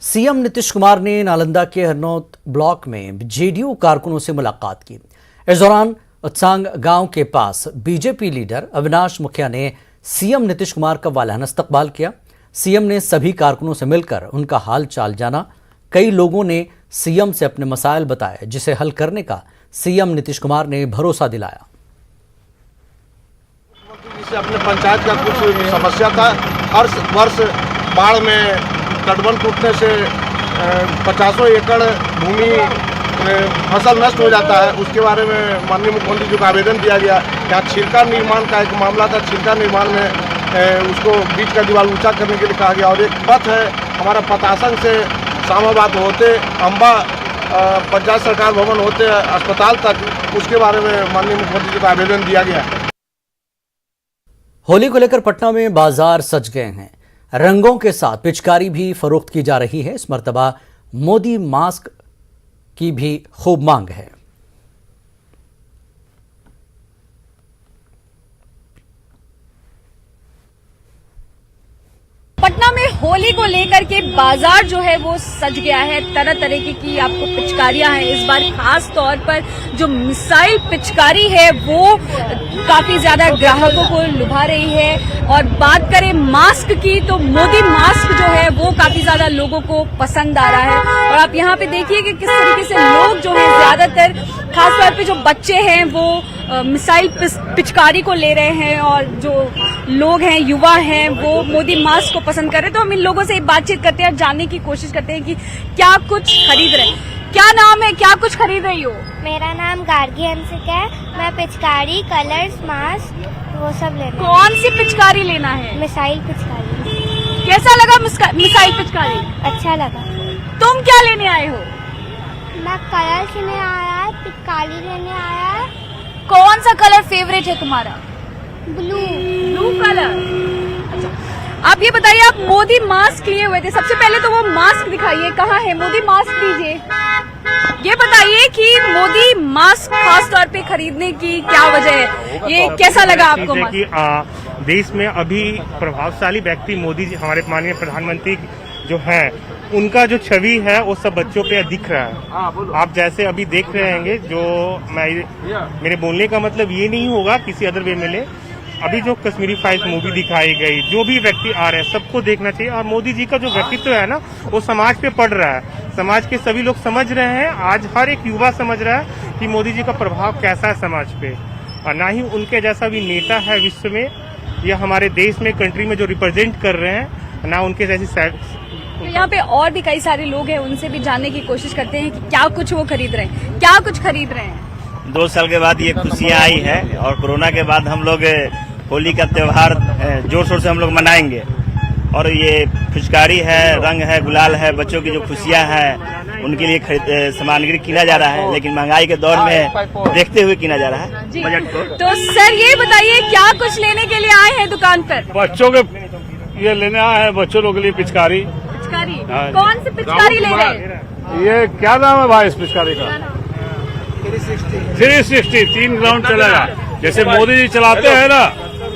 CM Nitish Kumar ने नालंदा के Harnaut block में जेडीयू कारकुनों से मुलाकात की। इस दौरान उत्सांग गांव के पास बीजेपी लीडर अविनाश मुखिया ने सीएम नीतीश कुमार का वालाना इस्तकबाल किया। सीएम ने सभी कारकुनों से मिलकर उनका हाल चाल जाना। कई लोगों ने सीएम से अपने मसाइल बताए, जिसे हल करने का सीएम नीतीश कुमार ने भरोसा दिलाया। अपने पंचायत का कुछ समस्या था। हर वर्ष बाढ़ में तटबंध टूटने से 50 एकड़ भूमि फसल नष्ट हो जाता है। उसके बारे में माननीय मुख्यमंत्री जी को आवेदन दिया गया। यहाँ छिलका निर्माण का एक मामला था। छिलका निर्माण में उसको बीच का दीवार ऊंचा करने के लिए कहा गया। और एक पथ है हमारा पतासन से शामाबाद होते अम्बा पंचायत सरकार भवन होते अस्पताल तक, उसके बारे में माननीय मुख्यमंत्री जी को आवेदन दिया गया। होली को लेकर पटना में बाजार सज गए हैं। रंगों के साथ पिचकारी भी फरोख्त की जा रही है। इस मर्तबा मोदी मास्क की भी खूब मांग है। पटना में होली को लेकर के बाजार जो है वो सज गया है। तरह तरह की आपको पिचकारियां हैं। इस बार खास तौर पर जो मिसाइल पिचकारी है वो काफी ज्यादा ग्राहकों को लुभा रही है। और बात करें मास्क की तो मोदी मास्क जो है वो काफी ज्यादा लोगों को पसंद आ रहा है। और आप यहाँ पे देखिए कि किस तरीके से लोग जो है ज्यादातर खासतौर पे जो बच्चे हैं वो मिसाइल पिचकारी को ले रहे हैं, और जो लोग हैं युवा हैं वो मोदी मास्क को पसंद कर रहे हैं। तो हम इन लोगों से बातचीत करते हैं और जानने की कोशिश करते हैं कि क्या कुछ खरीद रहे हैं। क्या नाम है, क्या कुछ खरीद रही हो? मेरा नाम गार्गी हंसिक है। मैं पिचकारी, कलर्स, मास्क वो सब लेना। कौन सी पिचकारी लेना है? मिसाइल पिचकारी। कैसा लगा मिसाइल पिचकारी? अच्छा लगा। तुम क्या लेने आए हो? मैं कलर्स लेने आया, पिचकारी लेने आया। कौन सा कलर फेवरेट है तुम्हारा? Blue colour. अच्छा, आप ये बताइए, आप मोदी मास्क लिए हुए थे। सबसे पहले तो वो मास्क दिखाइए, कहाँ है मोदी मास्क? दीजिए। ये बताइए कि मोदी मास्क खास तौर पे खरीदने की क्या वजह है? ये कैसा लगा आपको? कि देश में अभी प्रभावशाली व्यक्ति मोदी जी, हमारे माननीय प्रधानमंत्री जो हैं, उनका जो छवि है वो सब बच्चों पे दिख रहा है। आप जैसे अभी देख रहे होंगे, जो मेरे बोलने का मतलब ये नहीं होगा किसी अदर वे में ले। अभी जो कश्मीरी फाइल्स मूवी दिखाई गई, जो भी व्यक्ति आ रहे हैं सबको देखना चाहिए। और मोदी जी का जो व्यक्तित्व है ना, वो समाज पे पड़ रहा है। समाज के सभी लोग समझ रहे हैं। आज हर एक युवा समझ रहा है कि मोदी जी का प्रभाव कैसा है समाज पे। और ना ही उनके जैसा भी नेता है विश्व में या हमारे देश में, कंट्री में जो रिप्रेजेंट कर रहे हैं, ना उनके जैसी। तो यहाँ पे और भी कई सारे लोग हैं, उनसे भी जानने की कोशिश करते हैं कि क्या कुछ वो खरीद रहे हैं। क्या कुछ खरीद रहे हैं? 2 साल के बाद ये खुशियाँ आई है और कोरोना के बाद हम लोग होली का त्योहार जोर शोर से हम लोग मनाएंगे। और ये पिचकारी है, रंग है, गुलाल है, बच्चों की जो खुशियाँ हैं उनके लिए सामग्री किना जा रहा है। लेकिन महंगाई के दौर में देखते हुए किना जा रहा है बजट को। तो सर ये बताइए, क्या कुछ लेने के लिए आए हैं दुकान पर? बच्चों के ये लेने आए हैं, बच्चों लोगों के लिए पिचकारी। कौन सी पिचकारी ले रहे हैं? ये क्या नाम है भाई इस पिचकारी का? 360 3 राउंड चलेगा। जैसे मोदी जी चलाते हैं ना,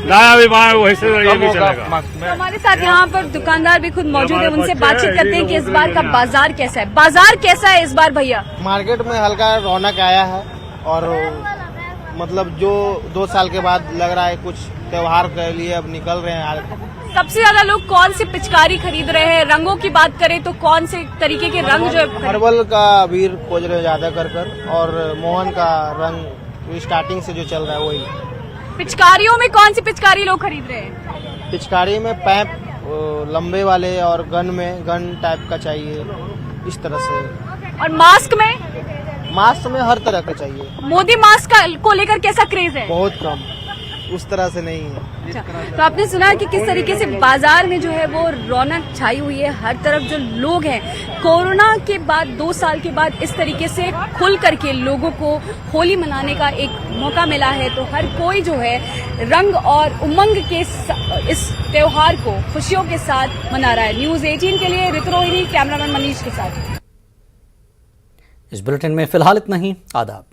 नया विमान, वही से ये भी चलेगा। तो हमारे साथ यहाँ पर दुकानदार भी खुद मौजूद है, उनसे बातचीत करते हैं कि इस बार का बाजार कैसा है। बाजार कैसा है इस बार भैया? मार्केट में हल्का रौनक आया है। और मतलब जो 2 साल के बाद लग रहा है कुछ त्योहार के लिए अब निकल रहे हैं। सबसे ज्यादा लोग कौन सी पिचकारी खरीद रहे हैं? रंगों की बात करें तो कौन से तरीके के रंग जो है? हर्बल का अबीर खोज रहे ज्यादा कर और मोहन का रंग स्टार्टिंग से जो चल रहा है वही। पिचकारियों में कौन सी पिचकारी लोग खरीद रहे हैं? पिचकारी में पैप लंबे वाले और गन टाइप का चाहिए, इस तरह से। और मास्क में? मास्क में हर तरह का चाहिए। मोदी मास्क को लेकर कैसा क्रेज है? बहुत कम, उस तरह से नहीं है। तो आपने सुना कि किस तरीके से बाजार में जो है वो रौनक छाई हुई है। हर तरफ जो लोग हैं, कोरोना के बाद 2 साल के बाद इस तरीके से खुल करके लोगों को होली मनाने का एक मौका मिला है। तो हर कोई जो है रंग और उमंग के इस त्योहार को खुशियों के साथ मना रहा है। न्यूज़ 18 के लिए ऋतु रोहिणी, कैमरामैन मनीष के साथ। इस बुलेटिन में फिलहाल इतना ही। आदाब।